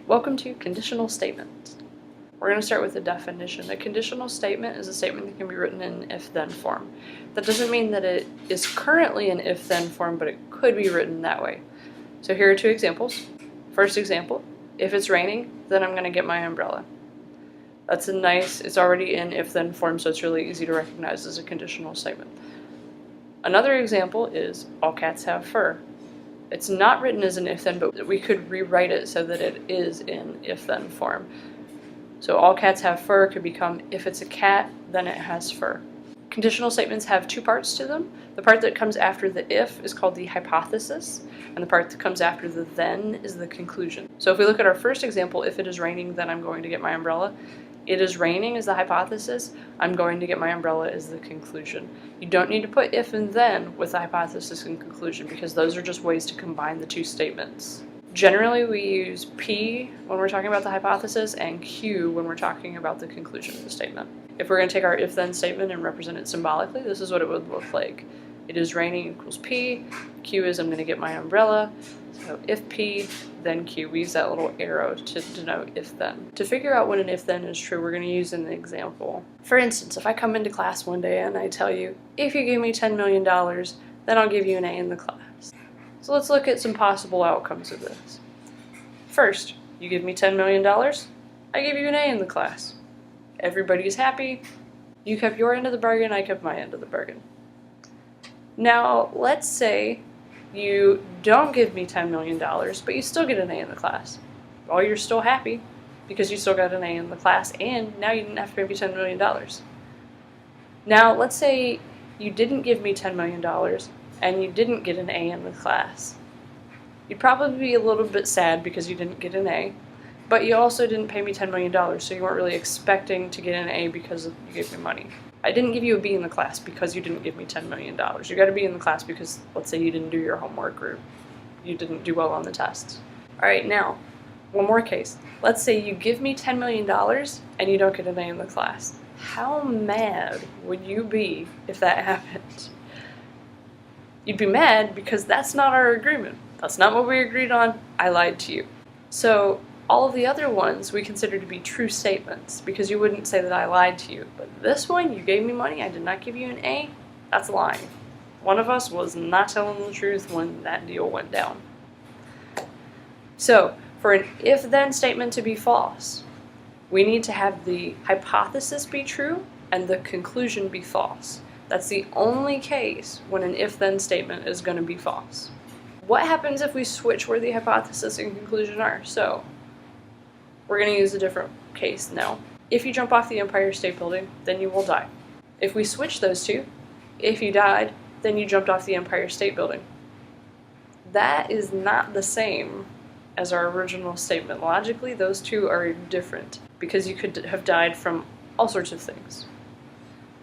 Welcome to conditional statements. We're going to start with a definition. A conditional statement is a statement that can be written in if-then form. That doesn't mean that it is currently in if-then form, but it could be written that way. So here are two examples. First example, if it's raining, then I'm going to get my umbrella. That's it's already in if-then form, so it's really easy to recognize as a conditional statement. Another example is all cats have fur. It's not written as an if-then, but we could rewrite it so that it is in if-then form. So all cats have fur could become if it's a cat, then it has fur. Conditional statements have two parts to them. The part that comes after the if is called the hypothesis, and the part that comes after the then is the conclusion. So if we look at our first example, if it is raining, then I'm going to get my umbrella. It is raining is the hypothesis. I'm going to get my umbrella is the conclusion. You don't need to put if and then with the hypothesis and conclusion because those are just ways to combine the two statements. Generally, we use P when we're talking about the hypothesis and Q when we're talking about the conclusion of the statement. If we're going to take our if-then statement and represent it symbolically, this is what it would look like. It is raining equals P. Q is I'm going to get my umbrella. So if P, then Q. We use that little arrow to denote if-then. To figure out when an if-then is true, we're going to use an example. For instance, if I come into class one day and I tell you, if you give me $10 million, then I'll give you an A in the class. So let's look at some possible outcomes of this. First, you give me $10 million, I give you an A in the class. Everybody's happy. You kept your end of the bargain, I kept my end of the bargain. Now, let's say you don't give me $10 million, but you still get an A in the class. Well, you're still happy because you still got an A in the class, and now you didn't have to pay me $10 million. Now, let's say you didn't give me $10 million, and you didn't get an A in the class. You'd probably be a little bit sad because you didn't get an A, but you also didn't pay me $10 million, so you weren't really expecting to get an A because you gave me money. I didn't give you a B in the class because you didn't give me $10 million. You got a B in the class because, let's say, you didn't do your homework or you didn't do well on the tests. Alright, now, one more case. Let's say you give me $10 million and you don't get an A in the class. How mad would you be if that happened? You'd be mad because that's not our agreement. That's not what we agreed on. I lied to you. So all of the other ones we consider to be true statements because you wouldn't say that I lied to you. But this one, you gave me money, I did not give you an A, that's lying. One of us was not telling the truth when that deal went down. So for an if-then statement to be false, we need to have the hypothesis be true and the conclusion be false. That's the only case when an if-then statement is going to be false. What happens if we switch where the hypothesis and conclusion are? So, we're going to use a different case now. If you jump off the Empire State Building, then you will die. If we switch those two, if you died, then you jumped off the Empire State Building. That is not the same as our original statement. Logically, those two are different because you could have died from all sorts of things.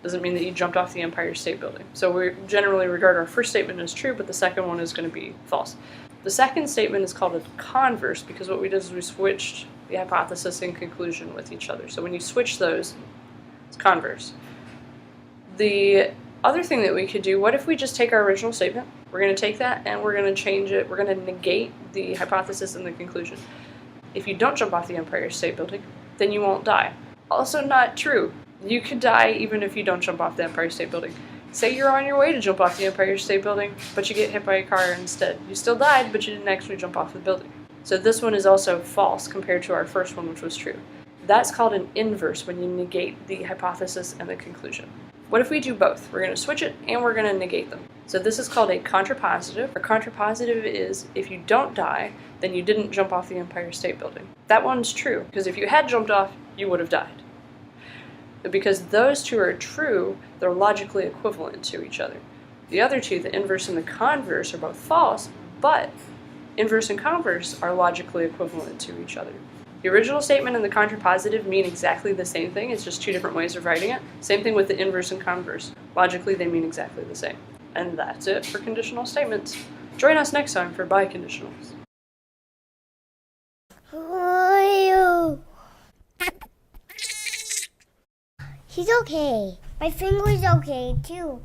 Doesn't mean that you jumped off the Empire State Building. So we generally regard our first statement as true, but the second one is going to be false. The second statement is called a converse because what we did is we switched the hypothesis and conclusion with each other. So when you switch those, it's converse. The other thing that we could do, what if we just take our original statement, we're going to take that and we're going to change it, we're going to negate the hypothesis and the conclusion. If you don't jump off the Empire State Building, then you won't die. Also not true. You could die even if you don't jump off the Empire State Building. Say you're on your way to jump off the Empire State Building, but you get hit by a car instead. You still died, but you didn't actually jump off the building. So this one is also false compared to our first one, which was true. That's called an inverse when you negate the hypothesis and the conclusion. What if we do both? We're going to switch it and we're going to negate them. So this is called a contrapositive. A contrapositive is if you don't die, then you didn't jump off the Empire State Building. That one's true, because if you had jumped off, you would have died. But because those two are true, they're logically equivalent to each other. The other two, the inverse and the converse, are both false, but inverse and converse are logically equivalent to each other. The original statement and the contrapositive mean exactly the same thing, it's just two different ways of writing it. Same thing with the inverse and converse. Logically, they mean exactly the same. And that's it for conditional statements. Join us next time for biconditionals. He's okay. My finger's okay too.